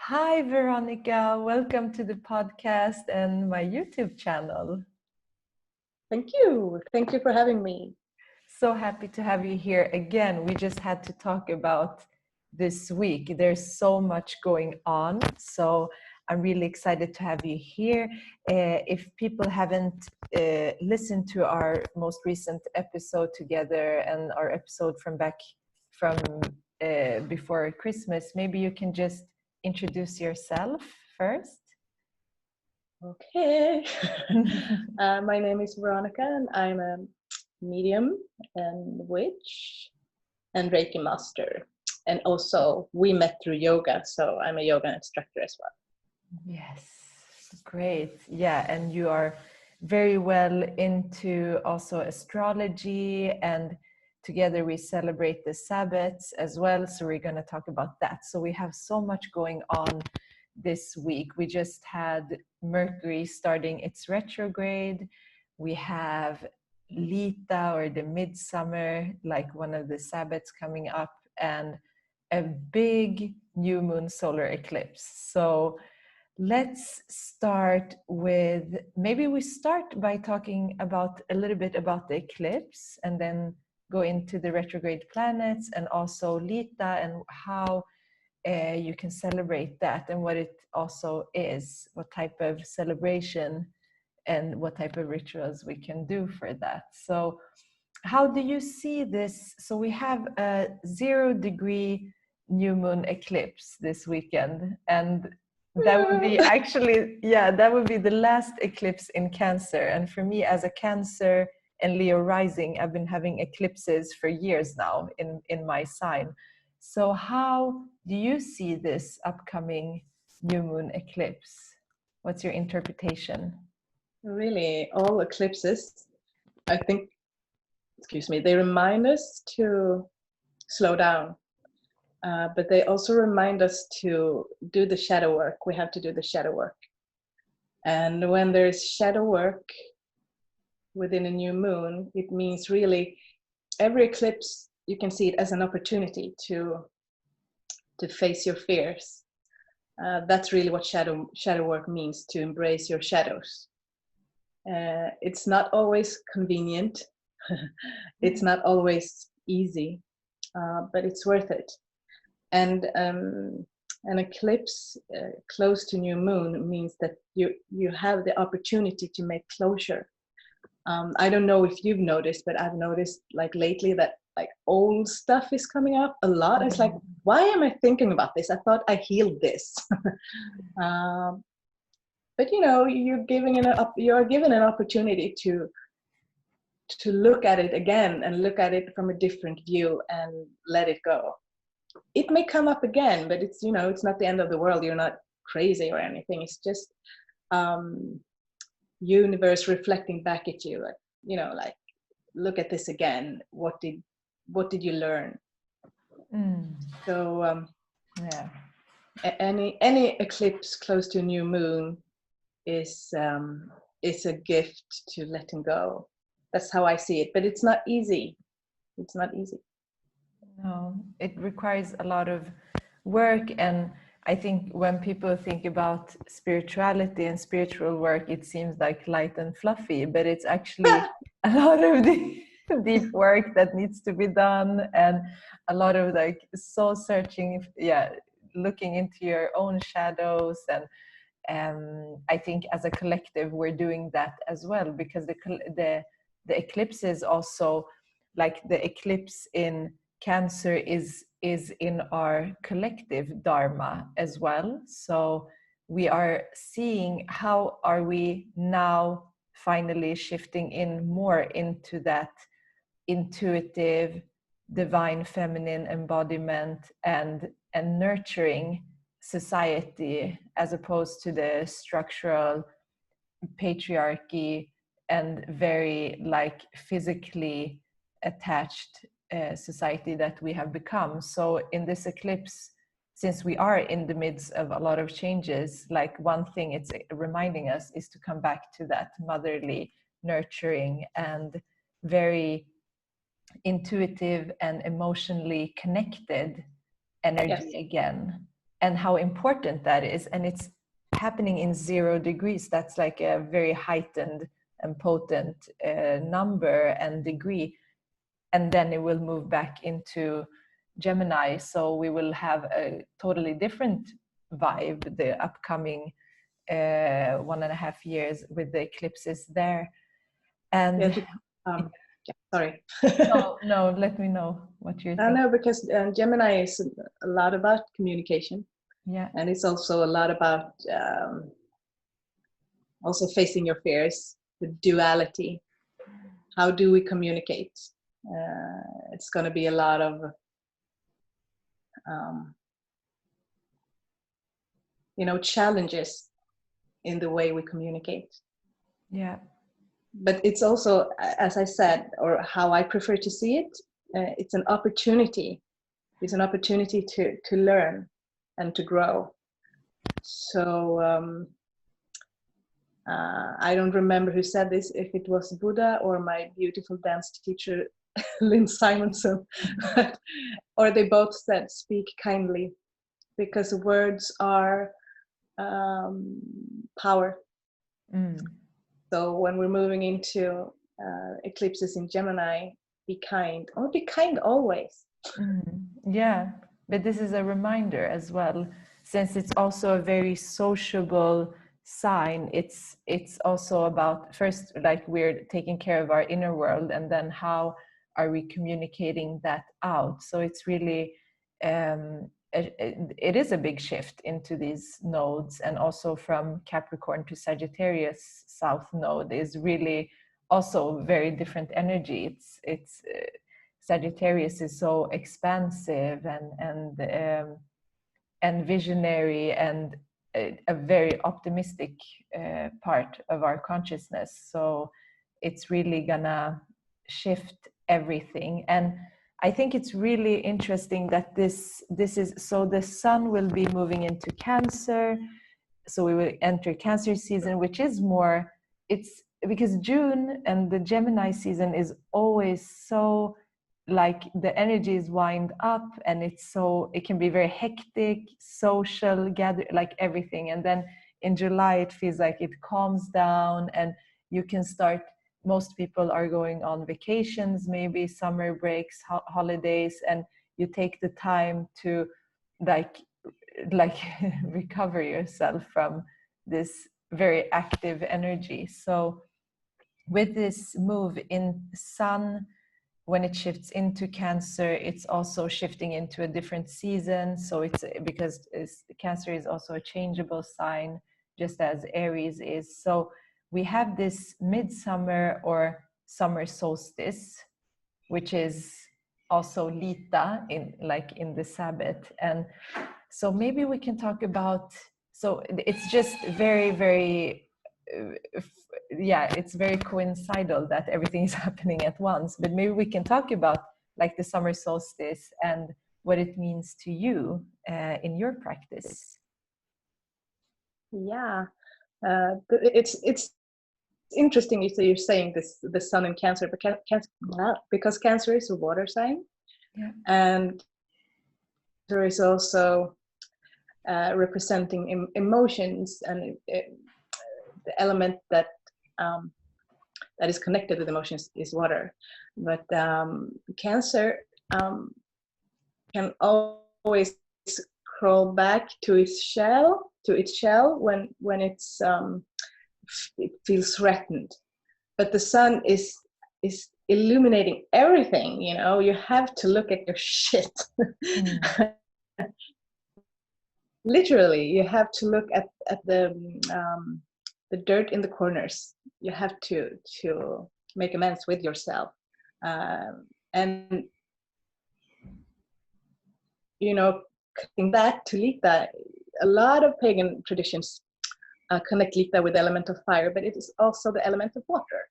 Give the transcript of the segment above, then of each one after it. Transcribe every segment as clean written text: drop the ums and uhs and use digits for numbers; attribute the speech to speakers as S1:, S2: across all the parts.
S1: Hi, Veronica. Welcome to the podcast and my YouTube channel.
S2: Thank you. Thank you for having me.
S1: So happy to have you here again. We just had to talk about this week. There's so much going on. So I'm really excited to have you here. If people haven't listened to our most recent episode together and our episode from before Christmas, maybe you can just introduce yourself first.
S2: Okay. My name is Veronica and I'm a medium and witch and Reiki master. And also we met through yoga, so I'm a yoga instructor as well.
S1: Yes, great. Yeah, and you are very well into also astrology, and together we celebrate the Sabbats as well. So we're going to talk about that. So we have so much going on this week. We just had Mercury starting its retrograde. We have Litha, or the midsummer, like one of the Sabbats coming up, and a big new moon solar eclipse. So let's start with, maybe we start by talking about a little bit about the eclipse and then go into the retrograde planets and also Litha and how you can celebrate that and what it also is, what type of celebration and what type of rituals we can do for that. So how do you see this? So we have a 0-degree new moon eclipse this weekend, and that would be actually, yeah, that would be the last eclipse in Cancer. And for me, as a Cancer and Leo rising, I've been having eclipses for years now in my sign. So how do you see this upcoming new moon eclipse? What's your interpretation?
S2: Really, all eclipses, I think, they remind us to slow down. But they also remind us to do the shadow work. We have to do the shadow work. And when there's shadow work within a new moon, it means really every eclipse, you can see it as an opportunity to face your fears. That's really what shadow work means, to embrace your shadows. It's not always convenient. It's not always easy, but it's worth it. And an eclipse close to new moon means that you have the opportunity to make closure. I don't know if you've noticed, but I've noticed like lately that like old stuff is coming up a lot. It's like, why am I thinking about this? I thought I healed this. But you know, you're given an opportunity to look at it again and look at it from a different view and let it go. It may come up again, but it's, you know, it's not the end of the world. You're not crazy or anything. It's just universe reflecting back at you, like, you know, like, look at this again. What did you learn? So
S1: Yeah,
S2: any eclipse close to a new moon is a gift to letting go. That's how I see it, but it's not easy. It's not easy.
S1: No, it requires a lot of work. And I think when people think about spirituality and spiritual work, it seems like light and fluffy, but it's actually a lot of deep work that needs to be done, and a lot of like soul searching, looking into your own shadows. And I think as a collective we're doing that as well, because the eclipses also, like the eclipse in Cancer is in our collective dharma as well. So we are seeing how are we now finally shifting in more into that intuitive divine feminine embodiment and nurturing society, as opposed to the structural patriarchy and very like physically attached society that we have become. So in this eclipse, since we are in the midst of a lot of changes, like one thing it's reminding us is to come back to that motherly, nurturing, and very intuitive and emotionally connected energy again. and how important that is. And it's happening in 0 degrees. That's like a very heightened and potent number and degree. And then it will move back into Gemini. So we will have a totally different vibe the upcoming 1.5 years with the eclipses there. And
S2: sorry.
S1: no, let me know what you're thinking.
S2: No, because Gemini is a lot about communication.
S1: Yeah.
S2: And it's also a lot about also facing your fears, the duality. How do we communicate? It's going to be a lot of challenges in the way we communicate.
S1: Yeah.
S2: But it's also, as I said, or how I prefer to see it, it's an opportunity. It's an opportunity to learn and to grow. So I don't remember who said this, if it was Buddha or my beautiful dance teacher, Lynn Simonson, or they both said, speak kindly, because words are power. So when we're moving into eclipses in Gemini, be kind, or be kind always.
S1: Yeah, but this is a reminder as well, since it's also a very sociable sign. It's also about, first, like, we're taking care of our inner world, and then how are we communicating that out. So it's really it is a big shift into these nodes, and also from Capricorn to Sagittarius south node is really also very different energy. It's Sagittarius is so expansive and visionary, and a very optimistic part of our consciousness. So it's really gonna shift everything. And I think it's really interesting that this is, so the sun will be moving into Cancer. So we will enter Cancer season, which is more, it's because June and the Gemini season is always so, like, the energy is wind up, and it can be very hectic, social, gather, like everything. And then in July it feels like it calms down, and you can start, most people are going on vacations, maybe summer breaks, holidays, and you take the time to like recover yourself from this very active energy. So with this move in sun, when it shifts into Cancer, it's also shifting into a different season. So it's because Cancer is also a changeable sign, just as Aries is. So we have this midsummer or summer solstice, which is also Litha in the Sabbath. And so maybe we can talk about, so it's just very, very it's very coincidental that everything is happening at once. But maybe we can talk about like the summer solstice and what it means to you in your practice.
S2: Yeah, it's interesting you're saying this, the sun in Cancer, because Cancer is a water sign, and there is also representing emotions, and the element that is connected with emotions is water. But Cancer can always crawl back to its shell when it's it feels threatened. But the sun is illuminating everything. You have to look at your shit. Literally, you have to look at the dirt in the corners. You have to make amends with yourself, and connecting that to Litha. A lot of pagan traditions connect Litha with the element of fire, but it is also the element of water.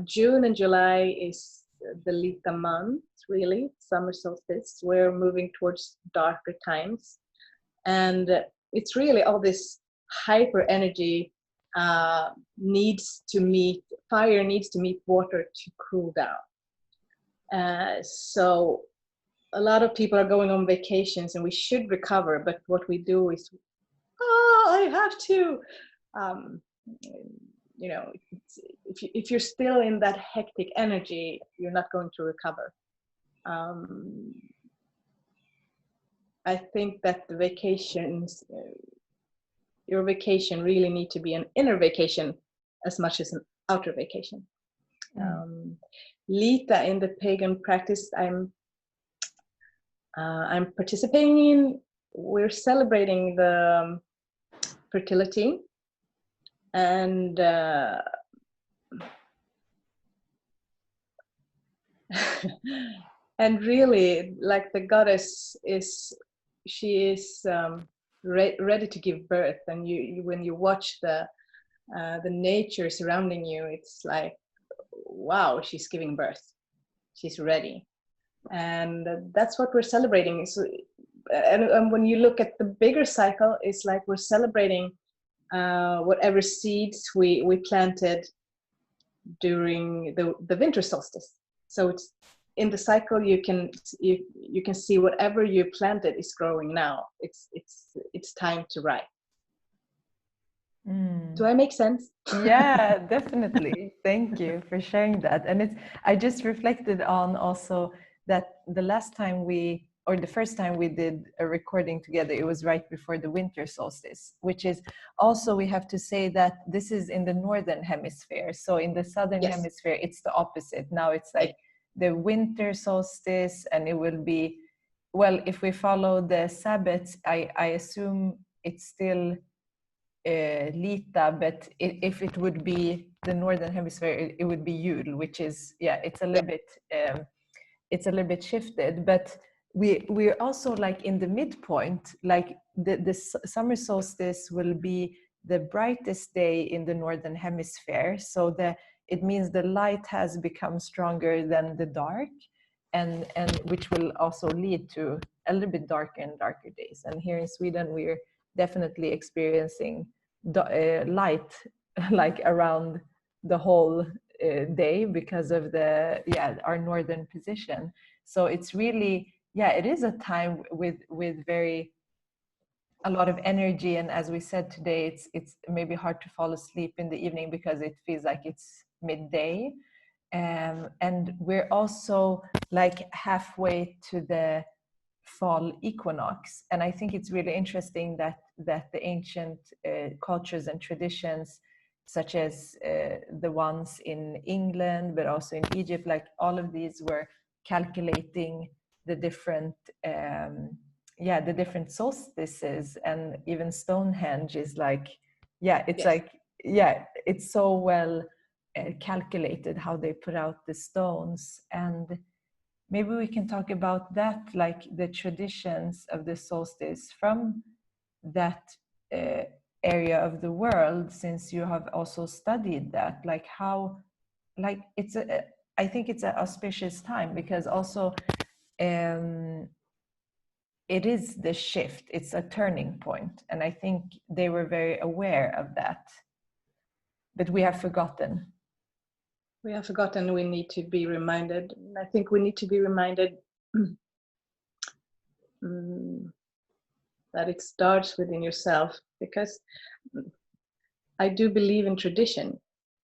S2: June and July is the Litha month, really, summer solstice. We're moving towards darker times, and it's really all this hyper energy needs to meet water to cool down. So a lot of people are going on vacations, and we should recover, but what we do is, I have to. You know, if you're still in that hectic energy, you're not going to recover. I think that the vacations, your vacation really need to be an inner vacation as much as an outer vacation. Litha, in the pagan practice I'm participating in, we're celebrating the fertility, and and really, like, the goddess is, she is ready to give birth, and you when you watch the nature surrounding you, it's like, wow, she's giving birth, she's ready. And that's what we're celebrating. So, and when you look at the bigger cycle, it's like we're celebrating whatever seeds we planted during the winter solstice. So it's in the cycle, you can see whatever you planted is growing now. It's time to ripe. Do I make sense?
S1: Yeah, definitely. Thank you for sharing that. And I just reflected on also that the last time the first time we did a recording together, it was right before the winter solstice, which is also, we have to say that this is in the northern hemisphere. So in the southern hemisphere, it's the opposite. Now it's like the winter solstice, and it will be, well, if we follow the Sabbats, I assume it's still Litha, but if it would be the northern hemisphere, it would be Yule, which is, it's a little bit shifted. But we're also like in the midpoint, like the summer solstice will be the brightest day in the northern hemisphere. So it means the light has become stronger than the dark, and which will also lead to a little bit darker and darker days. And here in Sweden, we're definitely experiencing light like around the whole day because of our northern position. So it's really, it is a time with a lot of energy. And as we said today, it's maybe hard to fall asleep in the evening because it feels like it's midday. And we're also like halfway to the fall equinox. And I think it's really interesting that the ancient cultures and traditions, such as the ones in England, but also in Egypt, like all of these were calculating the different the different solstices. And even Stonehenge is like, it's so well calculated how they put out the stones. And maybe we can talk about that, like the traditions of the solstice from that area of the world, since you have also studied that, like how, like I think it's an auspicious time because also it is the shift, it's a turning point. And I think they were very aware of that, but we have forgotten.
S2: We have forgotten. We need to be reminded. I think we need to be reminded that it starts within yourself, because I do believe in tradition,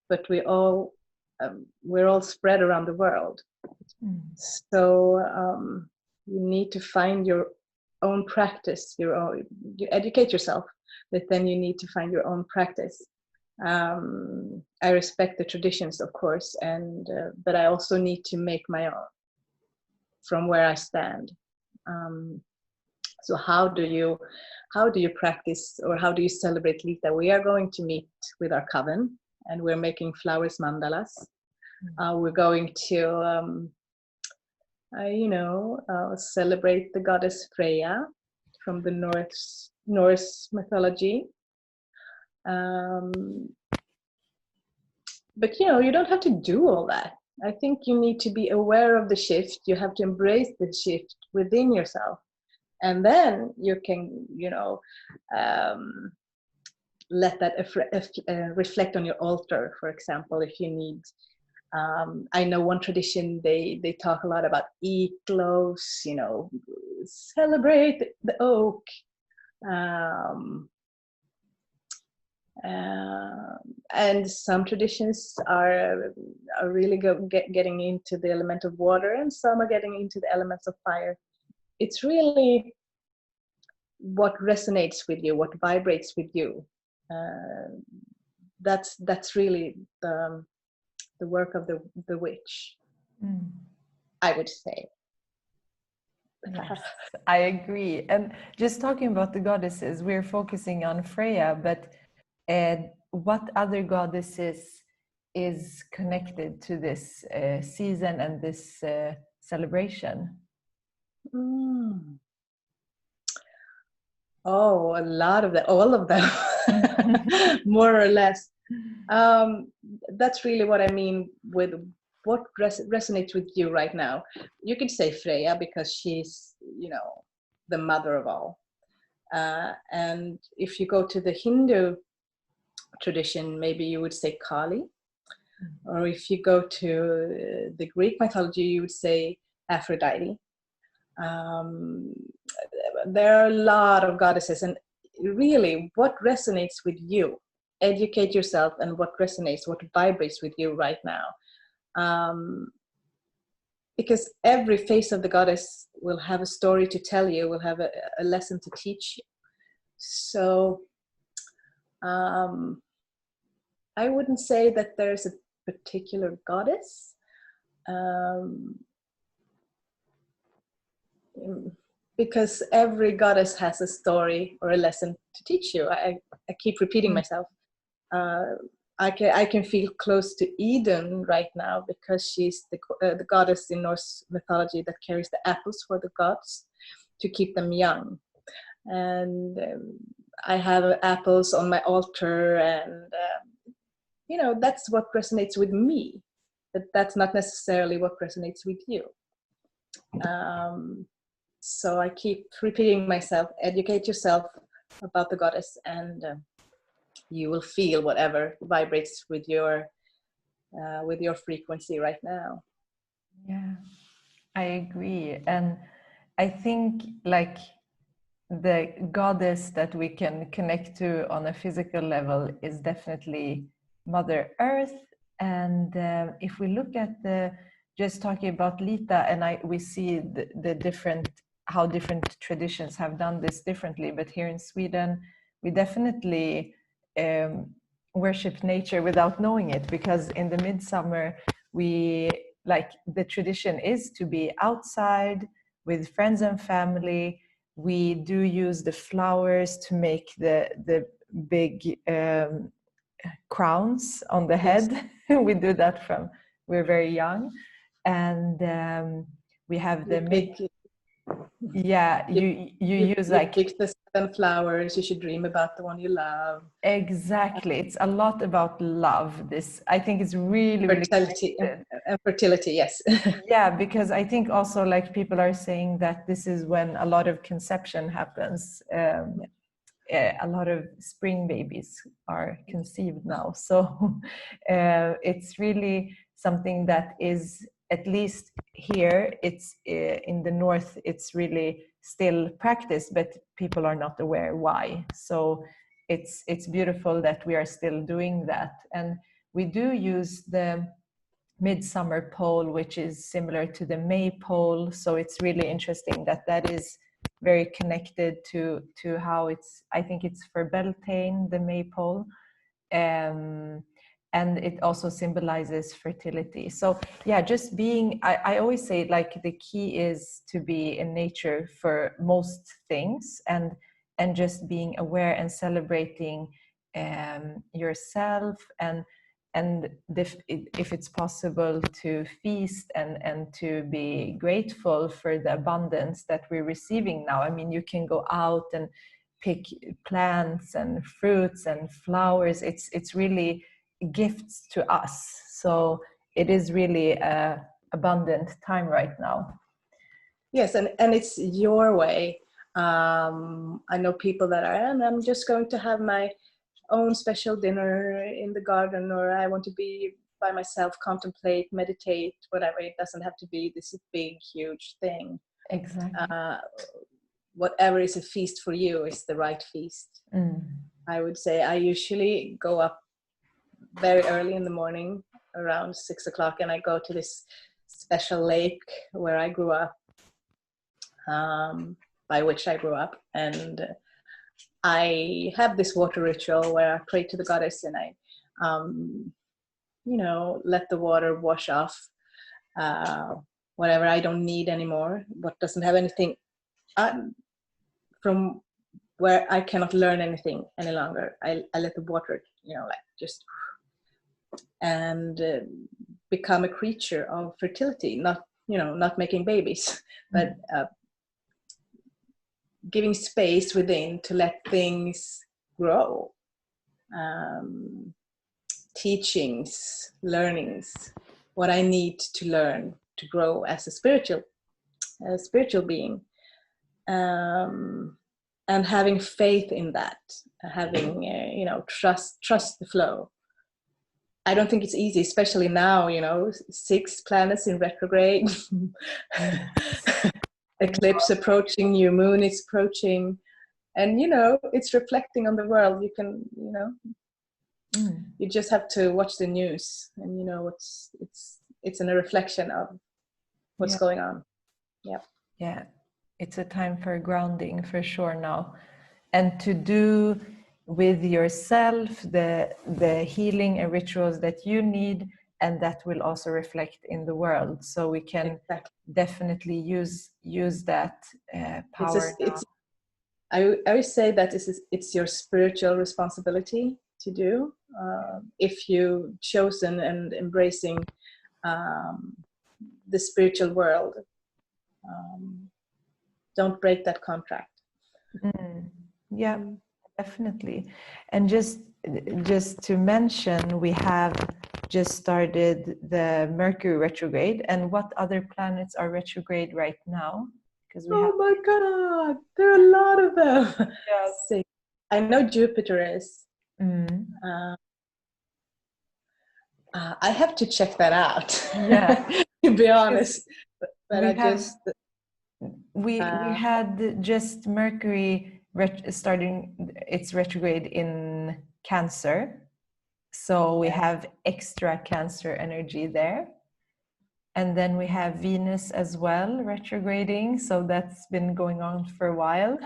S2: but we're all spread around the world. So you need to find your own practice. You educate yourself, but then you need to find your own practice. I respect the traditions, of course, and but I also need to make my own from where I stand. So how do you practice, or how do you celebrate Litha? We are going to meet with our coven, and we're making flowers mandalas. We're going to celebrate the goddess Freya from the Norse mythology. But you don't have to do all that. I think you need to be aware of the shift. You have to embrace the shift within yourself, and then you can let that reflect on your altar. For example, if you need I know one tradition, they talk a lot about eclipse, you know, celebrate the oak. And some traditions are really getting into the element of water, and some are getting into the elements of fire. It's really what resonates with you, what vibrates with you. That's really the work of the witch, I would say.
S1: Yes, I agree. And just talking about the goddesses, we're focusing on Freya, but what other goddesses is connected to this season and this celebration?
S2: Oh, a lot of them, all of them, more or less. That's really what I mean with what resonates with you right now. You could say Freya because she's, you know, the mother of all. And if you go to the Hindu tradition, maybe you would say Kali. Or if you go to the Greek mythology, you would say Aphrodite. There are a lot of goddesses, and really what resonates with you, educate yourself, and what resonates, what vibrates with you right now, because every face of the goddess will have a story to tell you, will have a lesson to teach you. So I wouldn't say that there's a particular goddess, because every goddess has a story or a lesson to teach you. I keep repeating myself. I can feel close to Eden right now because she's the goddess in Norse mythology that carries the apples for the gods to keep them young. And I have apples on my altar, and you know, that's what resonates with me. But that's not necessarily what resonates with you. So I keep repeating myself, educate yourself about the goddess, and you will feel whatever vibrates with your frequency right now.
S1: Yeah, I agree. And I think like the goddess that we can connect to on a physical level is definitely Mother Earth. And if we look at just talking about Litha, and we see the different, how different traditions have done this differently. But here in Sweden, we definitely worship nature without knowing it, because in the midsummer, we like the tradition is to be outside with friends and family. We do use the flowers to make the big crowns on the head. Yes. We do that from we're very young, and we have the you use like
S2: pick the 7 flowers. You should dream about the one you love.
S1: Exactly, it's a lot about love. This I think is really
S2: fertility and fertility. Yes.
S1: Yeah, because I think also like people are saying that this is when a lot of conception happens. A lot of spring babies are conceived now, so it's really something that is, at least here, it's in the north, it's really still practiced, but people are not aware why. So it's beautiful that we are still doing that. And we do use the midsummer pole, which is similar to the May pole. So it's really interesting that is very connected to how it's, I think it's for Beltane, the maypole, and it also symbolizes fertility. So yeah, just being, I always say like the key is to be in nature for most things, and just being aware and celebrating yourself, and if it's possible to feast and to be grateful for the abundance that we're receiving now. I mean, you can go out and pick plants and fruits and flowers. It's really gifts to us. So it is really an abundant time right now.
S2: Yes, and it's your way. I know people that are, and I'm just going to have my own special dinner in the garden, or I want to be by myself, contemplate, meditate, whatever. It doesn't have to be this big, huge thing.
S1: Exactly.
S2: Whatever is a feast for you is the right feast. I would say I usually go up very early in the morning, around 6 o'clock, and I go to this special lake where I grew up, by which I grew up, and I have this water ritual where I pray to the goddess, and I let the water wash off whatever I don't need anymore, what doesn't have anything from where I cannot learn anything any longer. I let the water, just and become a creature of fertility, not making babies, but giving space within to let things grow. Teachings, learnings, what I need to learn to grow as a spiritual being, and having faith in that, having trust the flow. I don't think it's easy, especially now, 6 planets in retrograde, eclipse approaching, new moon is approaching, and it's reflecting on the world. You can you just have to watch the news, and it's in a reflection of what's going on.
S1: Yeah, it's a time for grounding for sure now, and to do with yourself the healing and rituals that you need, and that will also reflect in the world, so we can definitely use that power.
S2: I always say that it's your spiritual responsibility to do, if you've chosen and embracing the spiritual world. Don't break that contract.
S1: Yeah, definitely. And just to mention, we have just started the Mercury retrograde. And what other planets are retrograde right now? Because
S2: my God, there are a lot of them.
S1: Yes.
S2: I know Jupiter is. I have to check that out.
S1: Yeah,
S2: to be honest. But
S1: we had just Mercury starting its retrograde in Cancer, so we have extra Cancer energy there, and then we have Venus as well retrograding, so that's been going on for a while.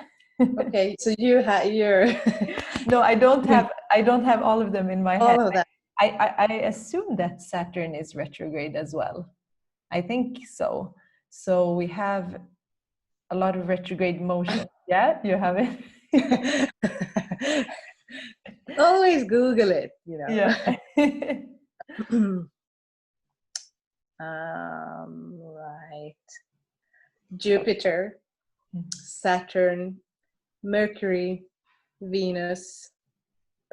S2: Okay, so you have your
S1: No, I don't have all of them in my head.
S2: all of that.
S1: I assume that Saturn is retrograde as well. I think so. So we have a lot of retrograde motion. Yeah, you have it.
S2: Always Google it,
S1: Yeah.
S2: Right. Jupiter, Saturn, Mercury, Venus,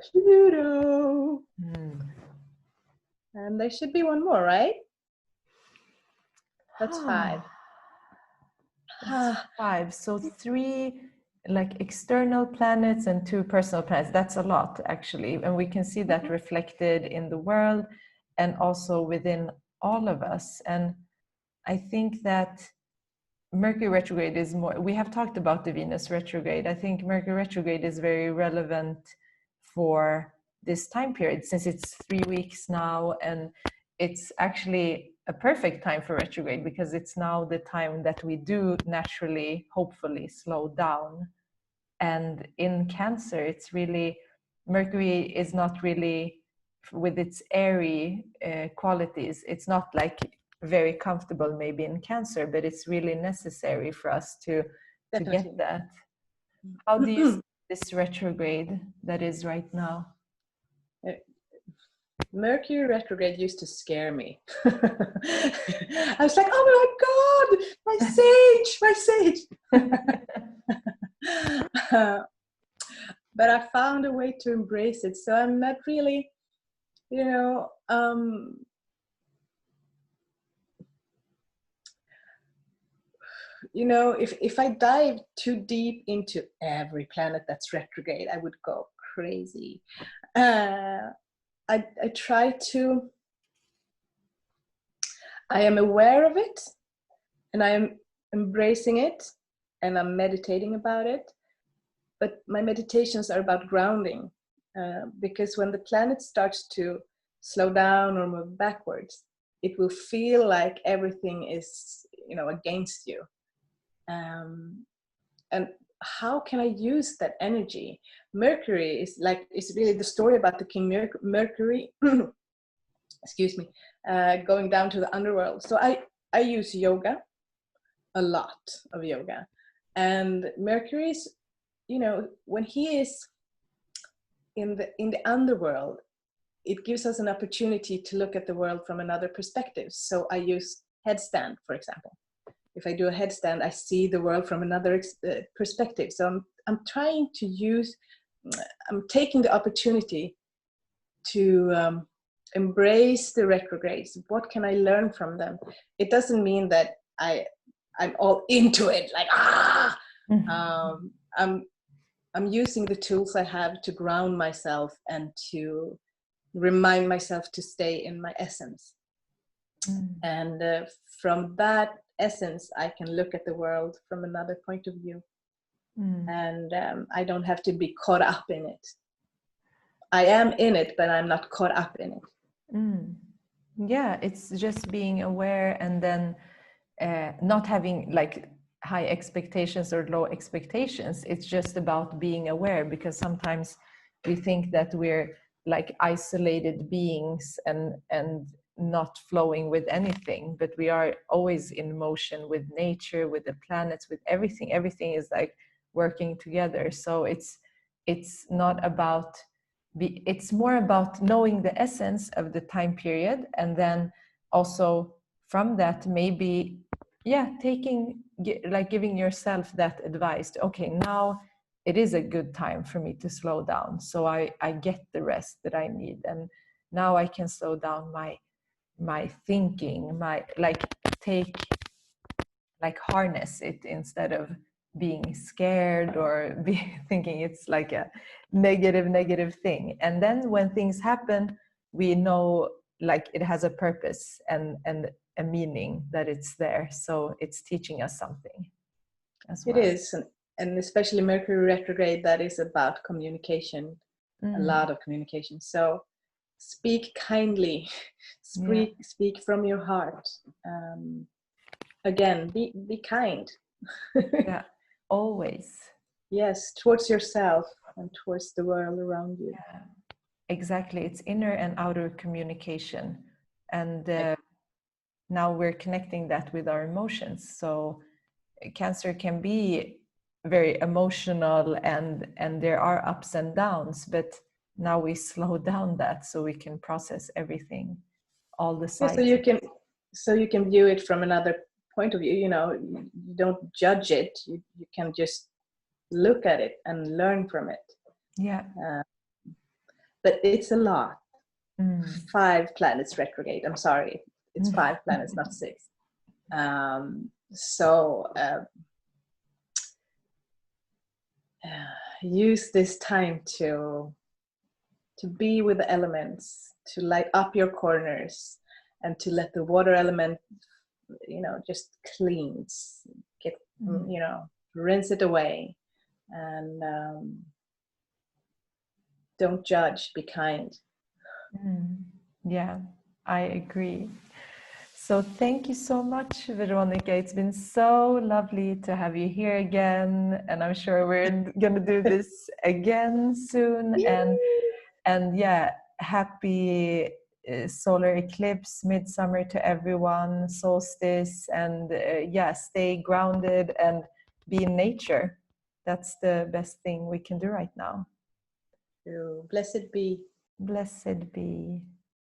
S2: Pluto. And there should be one more, right? That's 5.
S1: That's 5. So 3 like external planets and 2 personal planets. That's a lot, actually. And we can see that reflected in the world and also within all of us. And I think that Mercury retrograde is more, we have talked about the Venus retrograde. I think Mercury retrograde is very relevant for this time period, since it's 3 weeks now, and it's actually a perfect time for retrograde because it's now the time that we do naturally, hopefully, slow down. And in Cancer, it's really, Mercury is not really, with its airy qualities, it's not like very comfortable maybe in Cancer, but it's really necessary for us to get that. How do you see this retrograde that is right now?
S2: Mercury retrograde used to scare me. I was like, oh my God, my sage. But I found a way to embrace it. So I'm not really, if I dive too deep into every planet that's retrograde, I would go crazy. I try to I am aware of it, and I am embracing it, and I'm meditating about it. But my meditations are about grounding, because when the planet starts to slow down or move backwards, it will feel like everything is, against you. And how can I use that energy? Mercury is really the story about the King Mercury, excuse me, going down to the underworld. So I use yoga, a lot of yoga. And Mercury is, when he is in the underworld, it gives us an opportunity to look at the world from another perspective. So I use headstand, for example. If I do a headstand, I see the world from another perspective. So I'm trying to I'm taking the opportunity to embrace the retrogrades. What can I learn from them? It doesn't mean that I'm all into it, like, I'm using the tools I have to ground myself and to remind myself to stay in my essence. And from that essence, I can look at the world from another point of view. And I don't have to be caught up in it. I am in it, but I'm not caught up in it.
S1: Yeah, it's just being aware, and then not having like high expectations or low expectations. It's just about being aware, because sometimes we think that we're like isolated beings and not flowing with anything, but we are always in motion with nature, with the planets, with everything is like working together. So it's not about it's more about knowing the essence of the time period, and then also from that maybe giving yourself that advice to, okay, now it is a good time for me to slow down, so I get the rest that I need, and now I can slow down my thinking, harness it instead of being scared or thinking it's like a negative thing. And then when things happen, we know like it has a purpose and a meaning, that it's there, so it's teaching us something as well.
S2: It is, and especially Mercury retrograde, that is about communication, a lot of communication. So speak kindly, speak from your heart. Again, be kind.
S1: Yeah, always.
S2: Yes, towards yourself and towards the world around you.
S1: Yeah, exactly. It's inner and outer communication, and now we're connecting that with our emotions. So Cancer can be very emotional, and there are ups and downs, but now we slow down that so we can process everything, all the sides.
S2: So you can view it from another point of view. You don't judge it. You can just look at it and learn from it.
S1: Yeah.
S2: But it's a lot. 5 planets retrograde. I'm sorry, it's 5 planets, not 6. So use this time to be with the elements, to light up your corners, and to let the water element, just cleanse, rinse it away, and don't judge, be kind.
S1: Yeah, I agree. So thank you so much, Veronica. It's been so lovely to have you here again, and I'm sure we're gonna do this again soon. And yeah, happy solar eclipse, midsummer to everyone, solstice, and stay grounded and be in nature. That's the best thing we can do right now.
S2: Blessed be.
S1: Blessed be.